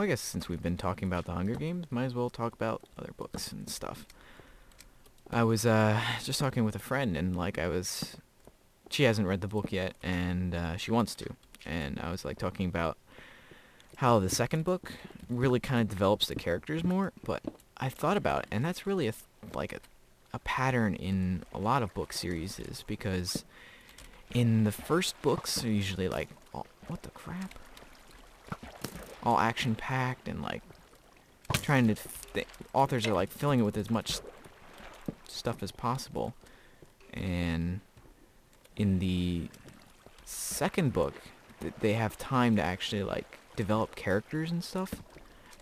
Well, I guess since we've been talking about the Hunger Games, might as well talk about other books and stuff. I was just talking with a friend, and she hasn't read the book yet, and she wants to. And I was like talking about how the second book really kind of develops the characters more, but I thought about it, and that's really a pattern in a lot of book series, is because in the first books are usually like, what the crap? All action packed and like trying to authors are like filling it with as much stuff as possible. And in the second book, they have time to actually like develop characters and stuff.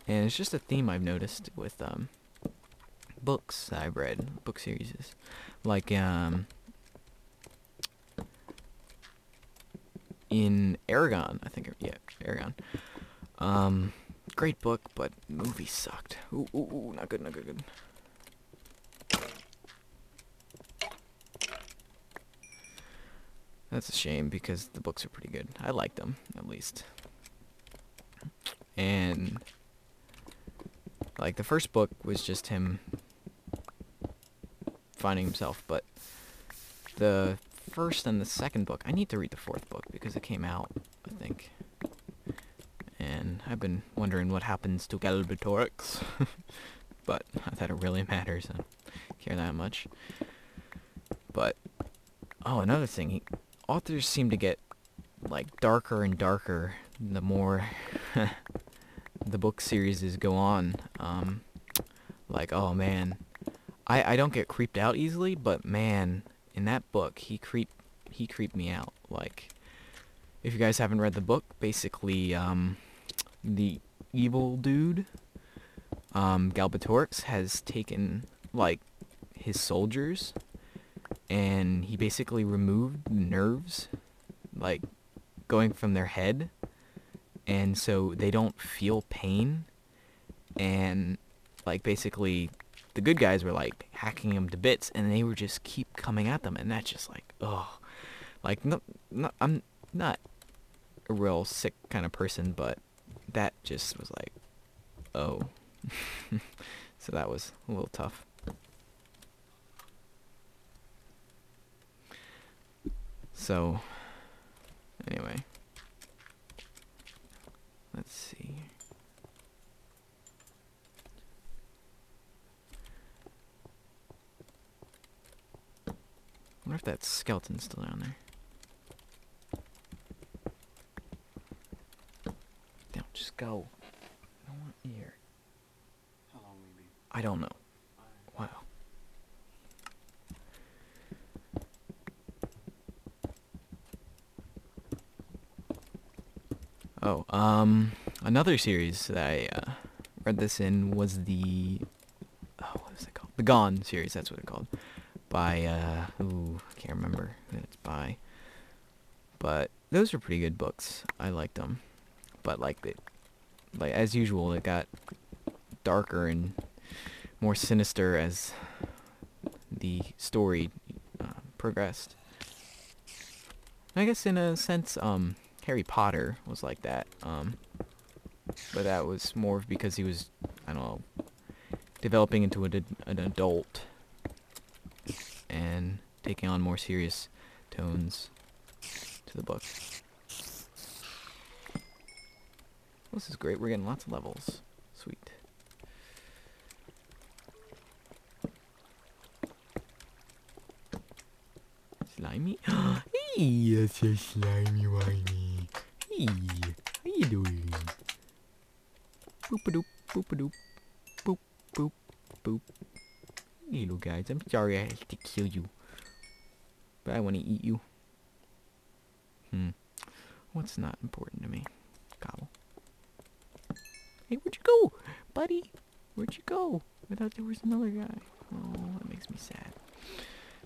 And it's just a theme I've noticed with books that I've read, book series. Like in Aragon, I think, yeah, Aragon. Great book, but movie sucked. Ooh, not good, not good, good. That's a shame because the books are pretty good. I like them, at least. And like the first book was just him finding himself, but the first and the second book, I need to read the fourth book because it came out, I think. And I've been wondering what happens to Galbatorix, but not that it really matters. I don't care that much. But another thing, authors seem to get like darker and darker the more the book series go on. Like, oh man, I don't get creeped out easily, but man, in that book he creeped me out. Like, if you guys haven't read the book, basically the evil dude, Galbatorix, has taken like his soldiers, and he basically removed the nerves, like going from their head, and so they don't feel pain. And like basically the good guys were like hacking them to bits, and they were just keep coming at them, and that's just like, oh, like no, I'm not a real sick kind of person, but that just was like, oh. So that was a little tough. So anyway, let's see. I wonder if that skeleton's still down there. Don't just go. I don't want you here. How long will you be? I don't know. Wow. Oh, another series that I read this in was the what is it called? The Gone series. That's what it's called. By I can't remember who it's by. But those are pretty good books. I liked them. But like as usual, it got darker and more sinister as the story progressed. I guess in a sense, Harry Potter was like that. But that was more because he was, I don't know, developing into an adult and taking on more serious tones to the book. This is great. We're getting lots of levels. Sweet. Slimy? Hey, it's a slimy whiny. Hey, how you doing? Boop-a-doop, boop-a-doop, boop, boop, boop. Hey, little guys, I'm sorry I had to kill you, but I want to eat you. What's not important to me? Gobble. Hey, where'd you go, buddy? Where'd you go? I thought there was another guy. Oh, that makes me sad.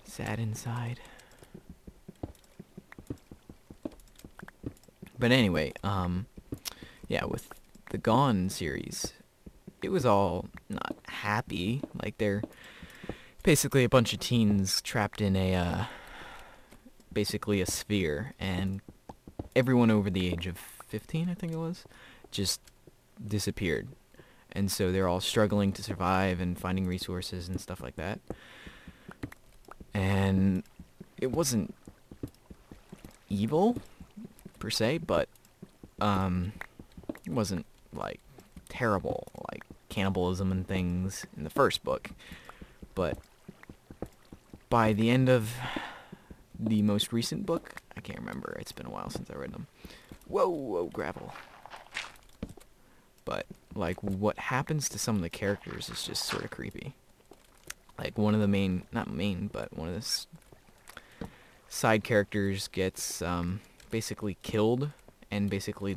Sad inside. But anyway, yeah, with the Gone series, it was all not happy. Like, they're basically a bunch of teens trapped in basically a sphere, and everyone over the age of 15, I think it was, just disappeared. And so they're all struggling to survive and finding resources and stuff like that. And it wasn't evil, per se, but it wasn't, like, terrible, like cannibalism and things in the first book. But by the end of the most recent book, I can't remember, it's been a while since I read them. Whoa, gravel. But, like, what happens to some of the characters is just sort of creepy. Like, one of the not main, but one of the side characters gets basically killed and basically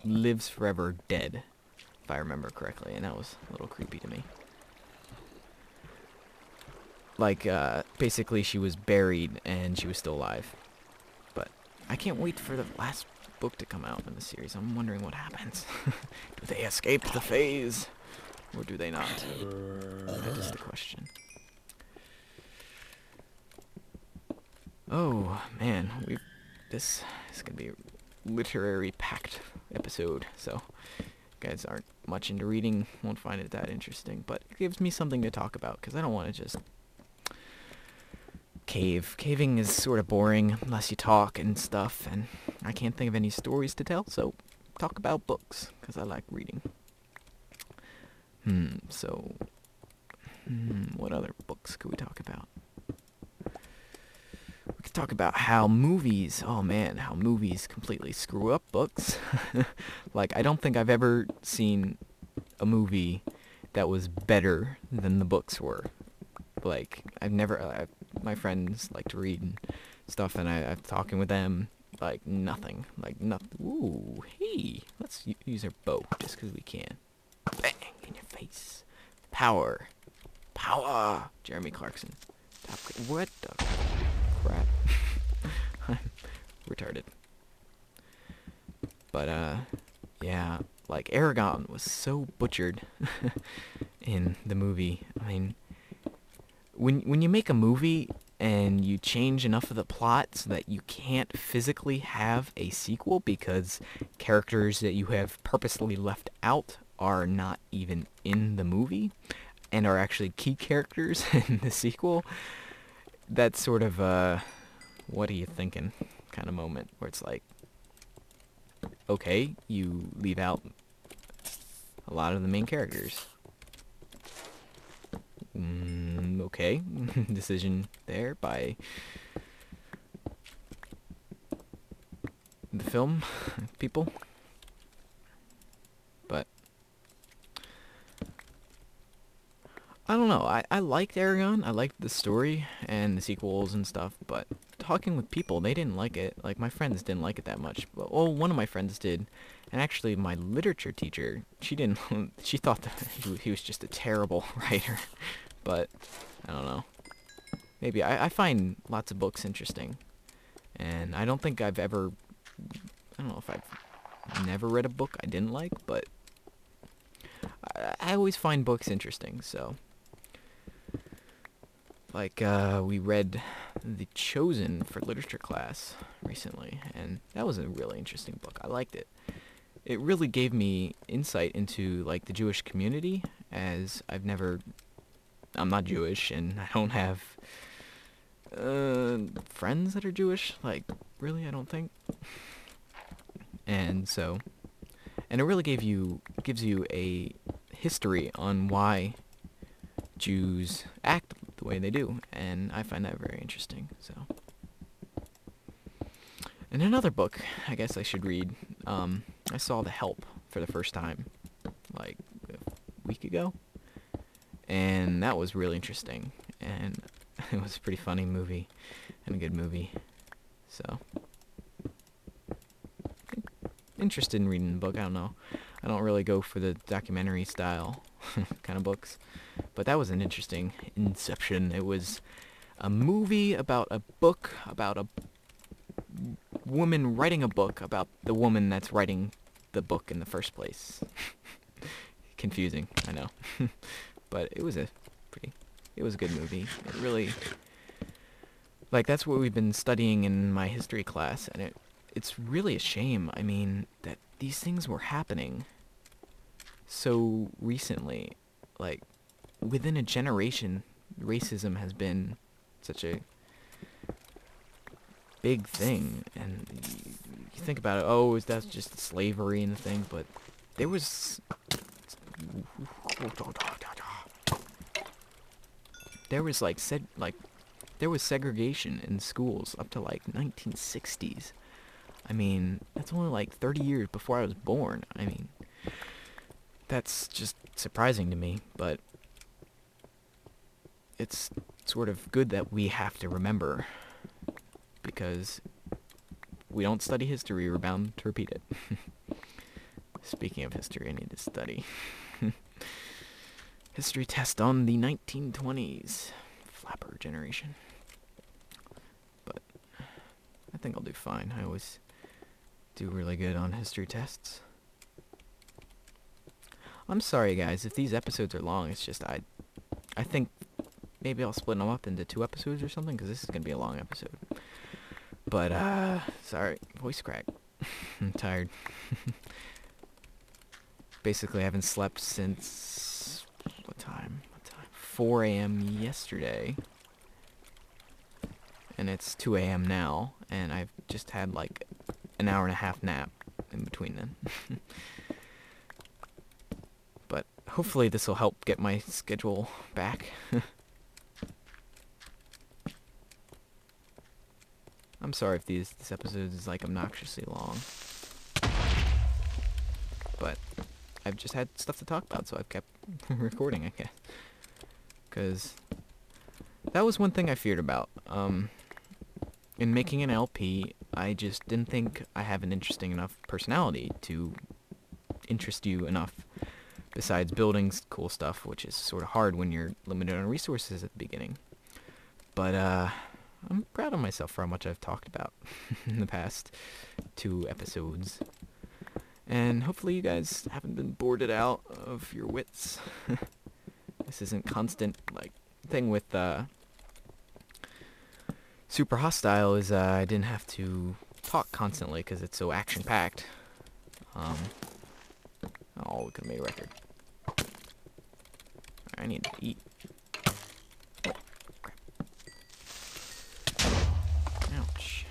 lives forever dead, if I remember correctly, and that was a little creepy to me. Like, basically she was buried and she was still alive. But I can't wait for the last book to come out in the series. I'm wondering what happens. Do they escape the phase? Or do they not? That is the question. Oh, man. This is going to be a literary packed episode. So, if you guys aren't much into reading, won't find it that interesting. But it gives me something to talk about, because I don't want to just cave. Caving is sort of boring unless you talk and stuff, and I can't think of any stories to tell, so talk about books, because I like reading. What other books could we talk about? We could talk about how movies completely screw up books. Like, I don't think I've ever seen a movie that was better than the books were. Like, my friends like to read and stuff, and I'm talking with them, like, nothing. Ooh, hey, let's use our bow, just because we can. Bang, in your face. Power. Jeremy Clarkson. What the crap? I'm retarded. But, yeah, like, Aragon was so butchered in the movie. I mean, when you make a movie and you change enough of the plot so that you can't physically have a sequel because characters that you have purposely left out are not even in the movie and are actually key characters in the sequel, that's sort of a what are you thinking kind of moment where it's like, okay, you leave out a lot of the main characters. Okay, decision there by the film people. But I don't know, I liked Aragon, I liked the story and the sequels and stuff, but talking with people, they didn't like it. Like, my friends didn't like it that much. Well, one of my friends did, and actually my literature teacher, she thought that he was just a terrible writer. But, I don't know. Maybe, I find lots of books interesting, and I don't think I don't know if I've never read a book I didn't like, but I always find books interesting, so. Like, we read The Chosen for literature class recently, and that was a really interesting book. I liked it. It really gave me insight into, like, the Jewish community, as I'm not Jewish, and I don't have friends that are Jewish. Like, really, I don't think. And so, and it really gives you a history on why Jews act the way they do, and I find that very interesting. So, and another book I guess I should read, I saw The Help for the first time like a week ago, and that was really interesting, and it was a pretty funny movie and a good movie. So, interested in reading the book. I don't know, I don't really go for the documentary style kind of books, but that was an interesting inception. It was a movie about a book about a woman writing a book about the woman that's writing the book in the first place. Confusing, I know. But it was a good movie. It really, like, that's what we've been studying in my history class, and it's really a shame, I mean, that these things were happening so recently, like, within a generation, racism has been such a big thing, and you think about it, oh, is that just slavery and the thing, but there was there was segregation in schools up to like 1960s. I mean, that's only like 30 years before I was born. I mean, that's just surprising to me, but it's sort of good that we have to remember, because we don't study history, we're bound to repeat it. Speaking of history, I need to study. History test on the 1920s. Flapper generation. But I think I'll do fine. I always do really good on history tests. I'm sorry, guys, if these episodes are long. It's just I think maybe I'll split them up into 2 episodes or something, because this is going to be a long episode. But, sorry, voice crack. I'm tired. Basically, I haven't slept since, what time? 4 a.m. yesterday. And it's 2 a.m. now, and I've just had like an hour and a half nap in between then. But hopefully this will help get my schedule back. I'm sorry if this episode is like obnoxiously long. But I've just had stuff to talk about, so I've kept recording, I guess. Because that was one thing I feared about. In making an LP, I just didn't think I have an interesting enough personality to interest you enough, besides building cool stuff, which is sort of hard when you're limited on resources at the beginning. But, I'm proud of myself for how much I've talked about in the past 2 episodes. And hopefully you guys haven't been bored out of your wits. This isn't constant, like, thing with, Super Hostile is, I didn't have to talk constantly because it's so action-packed. Oh, we could've made a record. I need to eat. Ouch.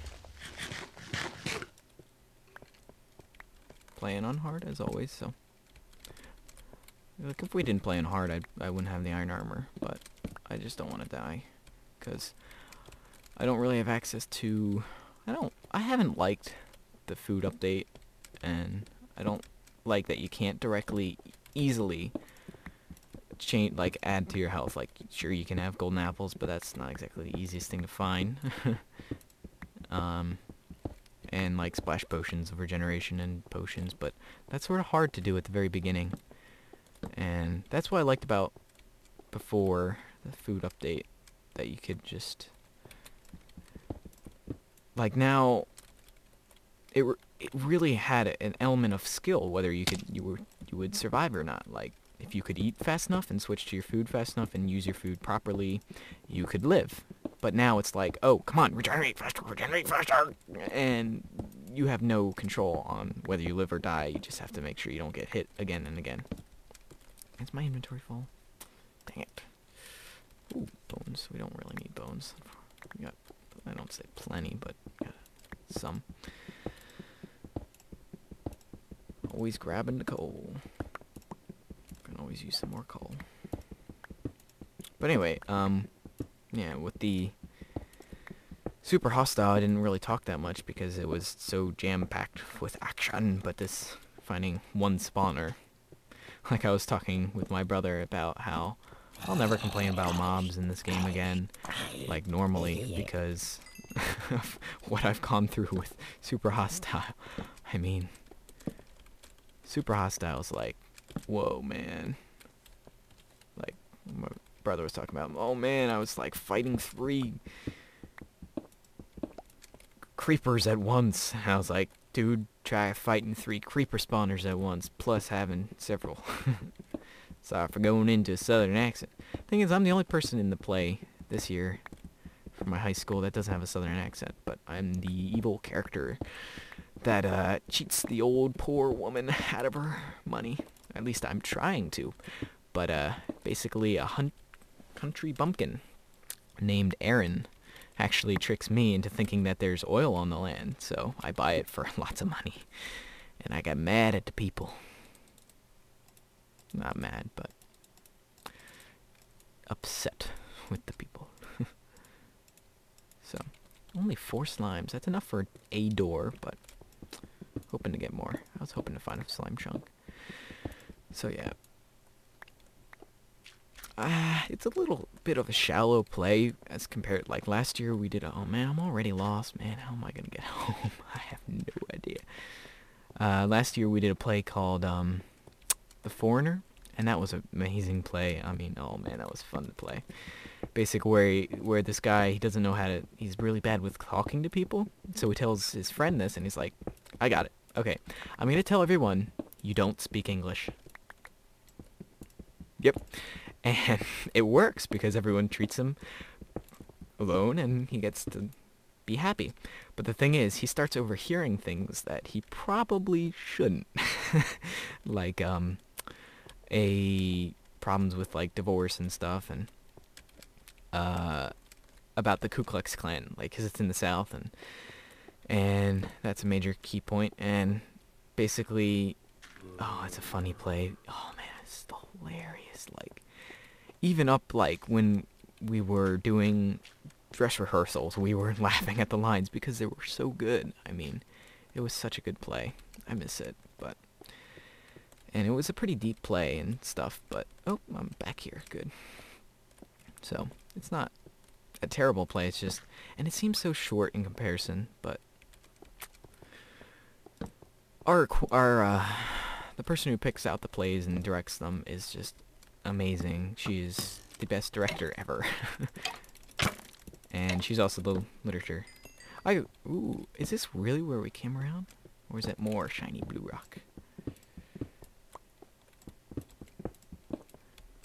Playing on hard, as always, so. Like, if we didn't play on hard, I wouldn't have the iron armor, but I just don't want to die, because I don't really have access to... I haven't liked the food update, and I don't like that you can't directly, easily add to your health. Like, sure, you can have golden apples, but that's not exactly the easiest thing to find. And, like, splash potions of regeneration and potions, but that's sort of hard to do at the very beginning. And that's what I liked about before the food update, that you could just... Like, now, it really had an element of skill, whether you would survive or not. Like, if you could eat fast enough and switch to your food fast enough and use your food properly, you could live. But now it's like, oh, come on, regenerate faster, and you have no control on whether you live or die. You just have to make sure you don't get hit again and again. Is my inventory full? Dang it. Ooh, bones. We don't really need bones. We got, I don't say plenty, but got some. Always grabbing the coal. Can always use some more coal. But anyway, yeah, with the Super Hostile, I didn't really talk that much because it was so jam-packed with action, but this finding one spawner, like I was talking with my brother about how I'll never complain about mobs in this game again, like normally, because of what I've gone through with Super Hostile. I mean, Super Hostile is like, whoa, man. Like, my brother was talking about, oh man, I was like fighting 3 creepers at once. And I was like, dude, try fighting 3 creeper spawners at once, plus having several. Sorry for going into a southern accent. Thing is, I'm the only person in the play this year from my high school that doesn't have a southern accent, but I'm the evil character that cheats the old poor woman out of her money. At least I'm trying to. But basically a country bumpkin named Aaron actually tricks me into thinking that there's oil on the land, so I buy it for lots of money. And I got mad at the people. Not mad, but upset with the people. So, only 4 slimes. That's enough for a door, but hoping to get more. I was hoping to find a slime chunk. So yeah. It's a little bit of a shallow play as compared, like last year we did oh man, I'm already lost, man, how am I gonna get home? I have no idea. Last year we did a play called, The Foreigner, and that was an amazing play. I mean, oh man, that was fun to play. Basically where this guy, he doesn't know how to, he's really bad with talking to people, so he tells his friend this, and he's like, I got it, okay, I'm gonna tell everyone you don't speak English. Yep. And it works because everyone treats him alone and he gets to be happy. But the thing is, he starts overhearing things that he probably shouldn't. Like, problems with, like, divorce and stuff, and, about the Ku Klux Klan, like, 'cause it's in the South, and that's a major key point, and basically, oh, it's a funny play. Oh, man, it's hilarious, like, even up, like, when we were doing dress rehearsals, we were laughing at the lines because they were so good. I mean, it was such a good play. I miss it, but... And it was a pretty deep play and stuff, but... Oh, I'm back here. Good. So, it's not a terrible play, it's just... And it seems so short in comparison, but... The person who picks out the plays and directs them is just amazing. She is the best director ever. And she's also the literature. Ooh, is this really where we came around? Or is that more shiny blue rock?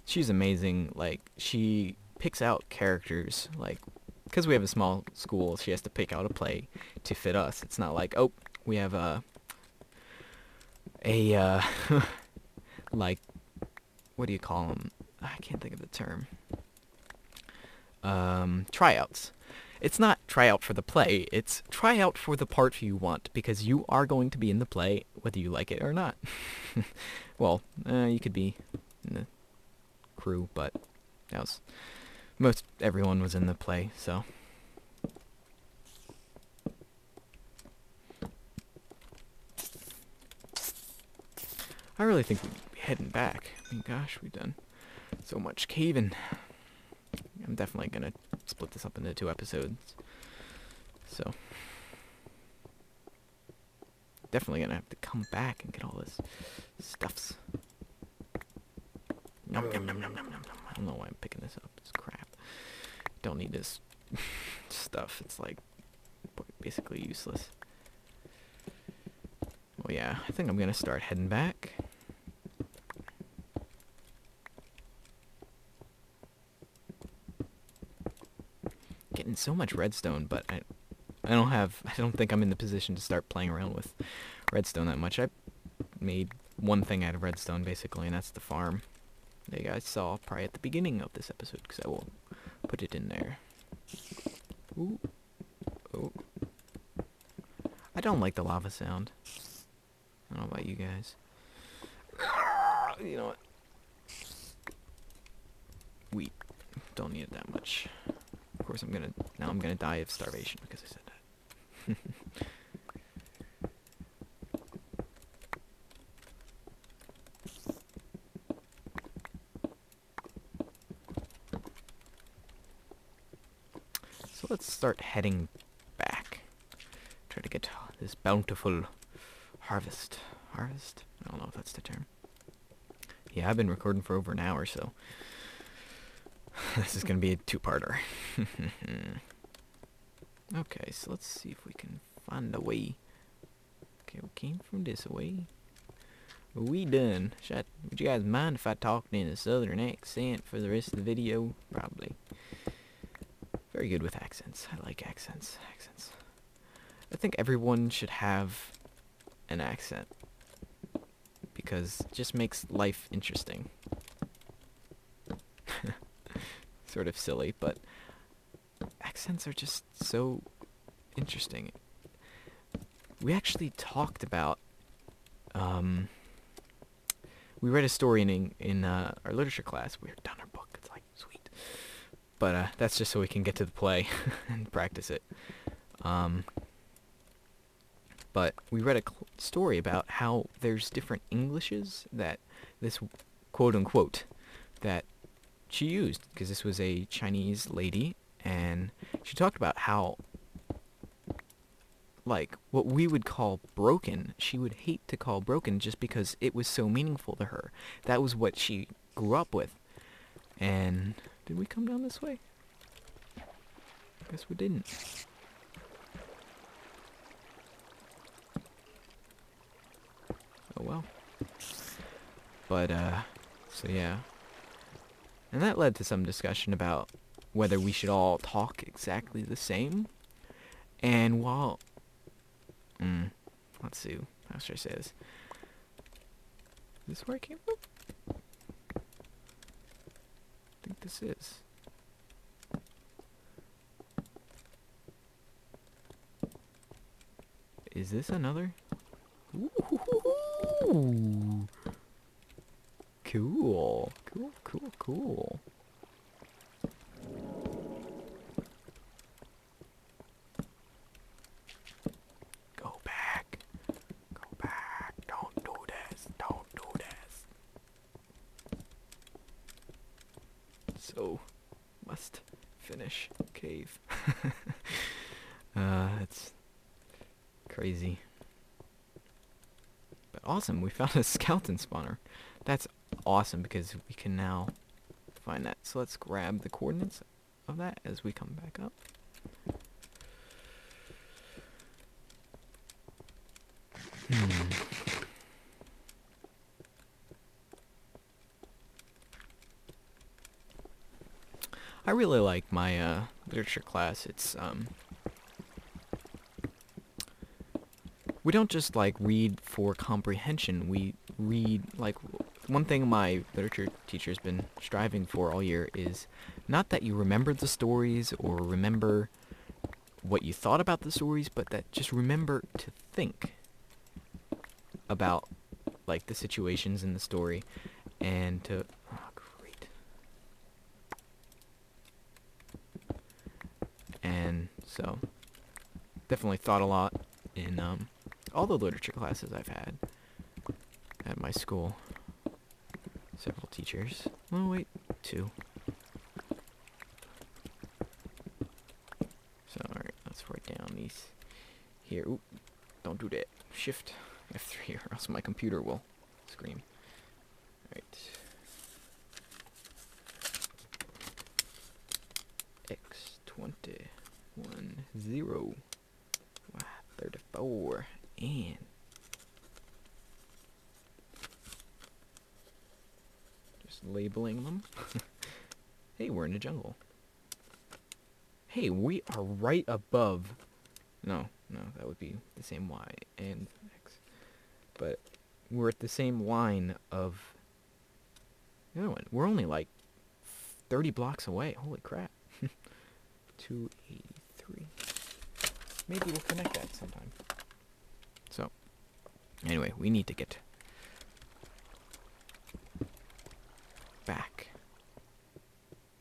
She's amazing. Like, she picks out characters. Like, because we have a small school, she has to pick out a play to fit us. It's not like, oh, we have like, what do you call them? I can't think of the term. Tryouts. It's not tryout for the play, it's tryout for the part you want, because you are going to be in the play, whether you like it or not. Well, you could be in the crew, but that was... everyone was in the play, so... I really think we'd be heading back. I mean, gosh, we've done so much caving. I'm definitely gonna split this up into 2 episodes. So, definitely gonna have to come back and get all this stuffs. Nom, nom, nom, nom, nom, nom, nom. I don't know why I'm picking this up. It's crap. Don't need this stuff. It's like basically useless. Well, yeah, I think I'm gonna start heading back. Getting so much redstone, but I don't think I'm in the position to start playing around with redstone that much. I made one thing out of redstone basically, and that's the farm that you guys saw probably at the beginning of this episode, because I will put it in there. Ooh. Oh. I don't like the lava sound. I don't know about you guys. You know what? Wheat. Don't need it that much. Of course I'm gonna die of starvation because I said that. So let's start heading back. Try to get this bountiful harvest. Harvest? I don't know if that's the term. Yeah, I've been recording for over an hour, so this is gonna be a 2-parter. Okay, so let's see if we can find a way. Okay, we came from this way. We done. Would you guys mind if I talked in a southern accent for the rest of the video? Probably. Very good with accents. I like accents. I think everyone should have an accent. because it just makes life interesting. Sort of silly, but accents are just so interesting. We actually talked about, we read a story in our literature class. We were done our book. It's like, sweet. But that's just so we can get to the play and practice it. But we read a story about how there's different Englishes that this quote-unquote that she used, because this was a Chinese lady, and she talked about how, like, what we would call broken, she would hate to call broken just because it was so meaningful to her. That was what she grew up with. And did we come down this way? Guess we didn't. Oh well. But, so yeah. And that led to some discussion about whether we should all talk exactly the same. And while... let's see. How should I say this? Is this where I came from? I think this is. Is this another? Ooh. Cool. Cool, cool, cool. Go back. Go back. Don't do this. Don't do this. So, must finish cave. It's crazy. But awesome, we found a skeleton spawner. That's awesome because we can now find that. So let's grab the coordinates of that as we come back up. I really like my literature class. It's we don't just like read for comprehension. We read, like, one thing my literature teacher's been striving for all year is not that you remember the stories or remember what you thought about the stories, but that just remember to think about, like, the situations in the story and to... Oh, great. And so, definitely thought a lot in all the literature classes I've had at my school. Several teachers. Oh, wait, 2. So, alright, let's write down these here. Oop, don't do that. Shift F3 or else my computer will scream. Alright. X21 34 and just labeling them. Hey, we're in the jungle. Hey, we are right above. No, that would be the same Y and X. But we're at the same line of the other one. We're only like 30 blocks away. Holy crap. 283. Maybe we'll connect that sometime. So, anyway, we need to get back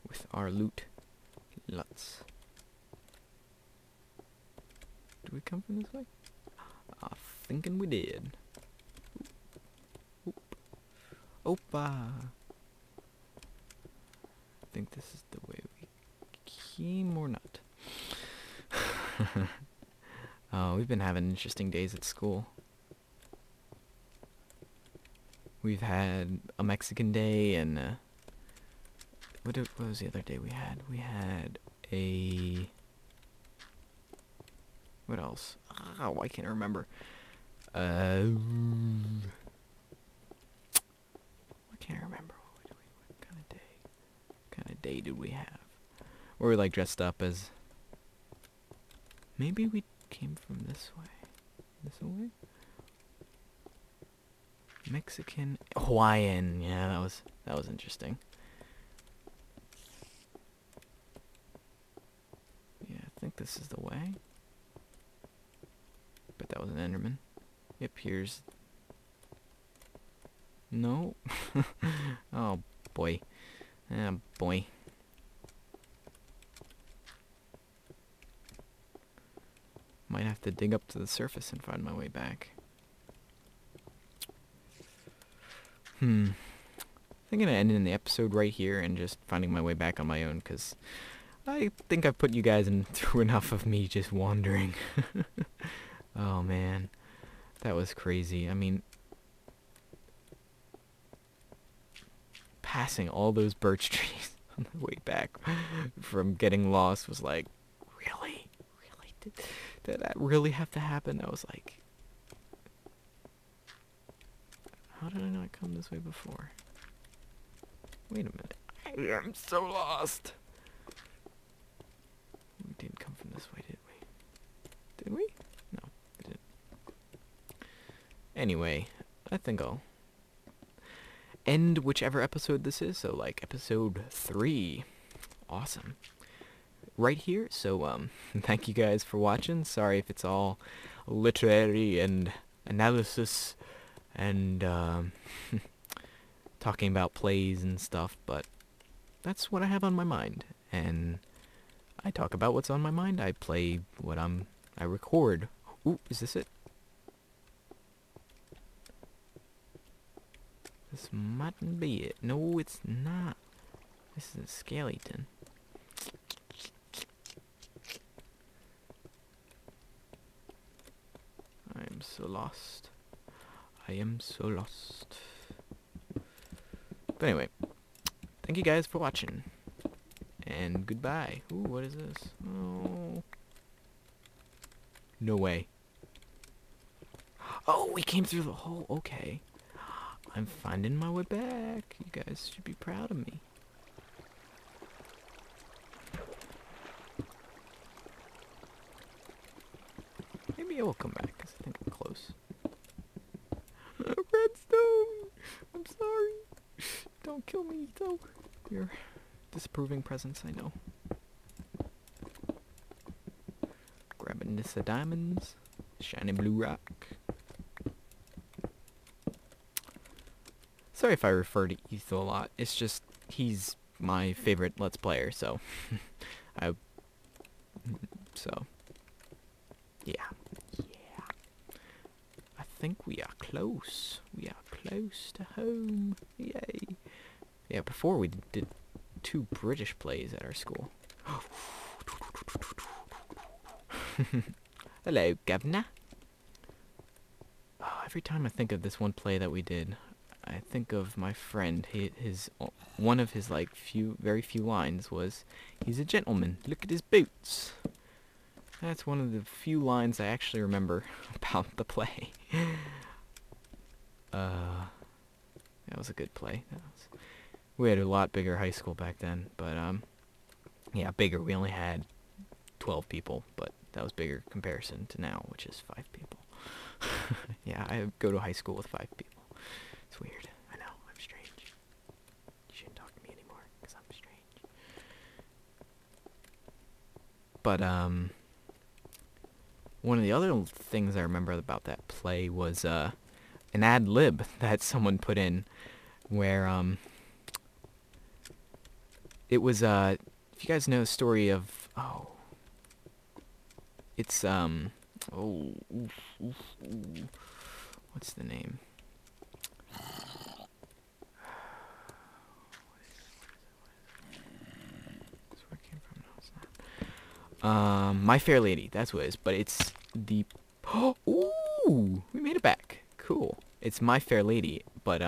with our loot. Lots. Did we come from this way? I'm thinking we did. Oop. Opa. I think this is the way we came or not. Oh, we've been having interesting days at school. We've had a Mexican day and what was the other day we had? We had a... What else? Oh, I can't remember. I can't remember. What kind of day? What kind of day did we have? Where we like dressed up as... Maybe we came from this way. This way? Mexican, Hawaiian. Yeah, that was interesting. Yeah, I think this is the way. But that was an Enderman. Yep, here's... No. Oh, boy. Ah, boy. Might have to dig up to the surface and find my way back. I think I'm gonna end in the episode right here and just finding my way back on my own, because I think I've put you guys through enough of me just wandering. Oh man, that was crazy. I mean, passing all those birch trees on the way back from getting lost was like, really? Did that really have to happen? I was like, how did I not come this way before? Wait a minute. I am so lost. We didn't come from this way, did we? Did we? No, we didn't. Anyway, I think I'll end whichever episode this is. So, like, episode 3. Awesome. Right here. So, thank you guys for watching. Sorry if it's all literary and analysis and, talking about plays and stuff, but that's what I have on my mind, and I talk about what's on my mind. I play what I record. Ooh, is this it? This mightn't be it. No, it's not. This is a skeleton. I am so lost. I am so lost. But anyway, thank you guys for watching. And goodbye. Ooh, what is this? Oh. No way. Oh, we came through the hole. Okay. I'm finding my way back. You guys should be proud of me. Maybe I will come back, because I think I'm close. Redstone! I'm sorry. Don't kill me, though. You're disapproving presence, I know. Grabbing this of diamonds. Shiny blue rock. Sorry if I refer to Etho a lot. It's just, he's my favorite Let's Player, so... Yeah. I think we are close. We are close to home. Yay. Yeah, before we did 2 British plays at our school. Hello, Governor. Oh, every time I think of this one play that we did, I think of my friend. One of his like very few lines was, "He's a gentleman. Look at his boots." That's one of the few lines I actually remember about the play. That was a good play. We had a lot bigger high school back then, but yeah, bigger. We only had 12 people, but that was bigger comparison to now, which is 5 people. Yeah, I go to high school with 5 people. It's weird. I know, I'm strange. You shouldn't talk to me anymore, because I'm strange. But, one of the other things I remember about that play was, an ad lib that someone put in, where, it was, if you guys know the story of, it's, what's the name? My Fair Lady, that's what it is, but it's the... Ooh! We made it back. Cool. It's My Fair Lady, but,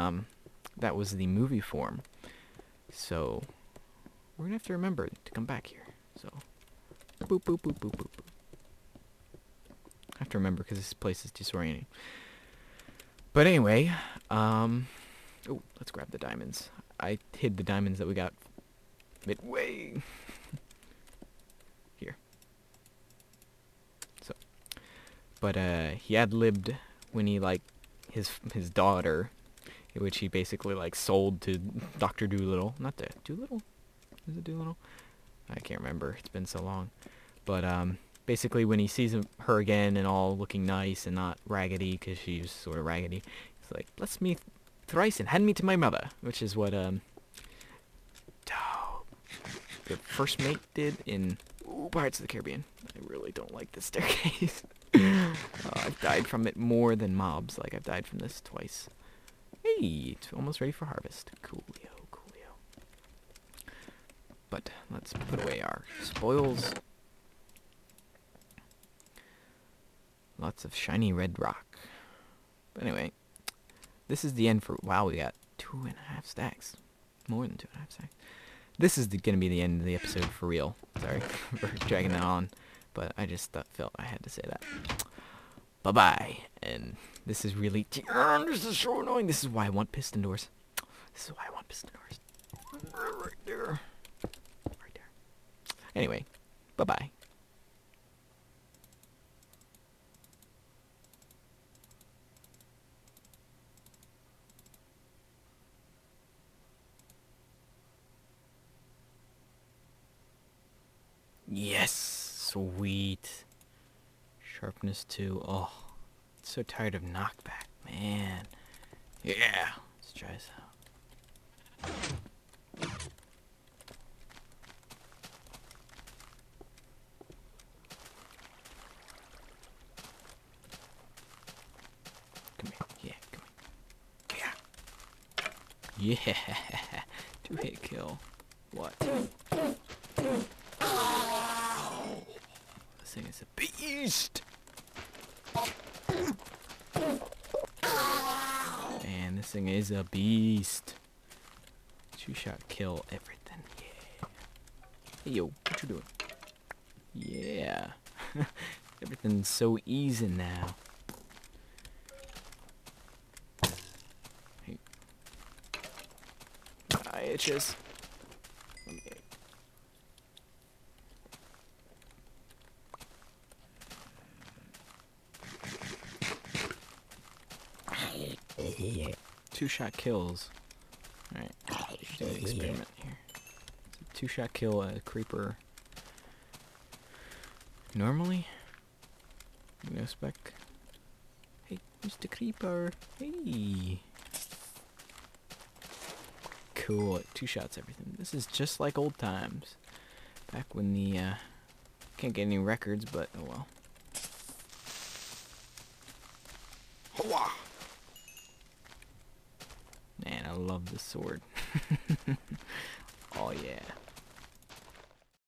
that was the movie form. So, we're gonna have to remember to come back here. So, boop, boop, boop, boop, boop, boop. I have to remember, because this place is disorienting. But anyway, oh, let's grab the diamonds. I hid the diamonds that we got midway. Here. But he ad-libbed when he, like, his daughter which he basically like sold to Dr. Doolittle. Not the Doolittle? Is it Doolittle? I can't remember. It's been so long. But basically when he sees her again and all looking nice and not raggedy, because she's sort of raggedy, he's like, bless me thrice and hand me to my mother, which is what the first mate did in Pirates of the Caribbean. I really don't like this staircase. I've died from it more than mobs. Like, I've died from this twice. Hey, it's almost ready for harvest. Coolio, coolio. But let's put away our spoils. Lots of shiny red rock. But anyway, this is the end for... Wow, we got 2.5 stacks. More than 2.5 stacks. This is gonna be the end of the episode for real. Sorry for dragging that on. But I just felt I had to say that. Bye-bye. And this is really... This is so annoying. This is why I want piston doors. This is why I want piston doors. Right there. Right there. Anyway, bye-bye. Yes, sweet. Sharpness 2. Oh, so tired of knockback, man. Yeah, let's try this out. Come here, yeah, come here. Yeah, 2-hit kill. What? This thing is a beast! Man, this thing is a beast. 2-shot kill everything, yeah. Hey yo, what you doing? Yeah. Everything's so easy now. Hey. My itches. Yeah. 2-shot kills. Alright, let's do an experiment here. 2-shot kill a creeper. Normally? No spec. Hey, Mr. Creeper. Hey. Cool. 2 shots everything. This is just like old times. Back when the, can't get any records, but oh well. Hoa! Man, I love this sword. Oh yeah.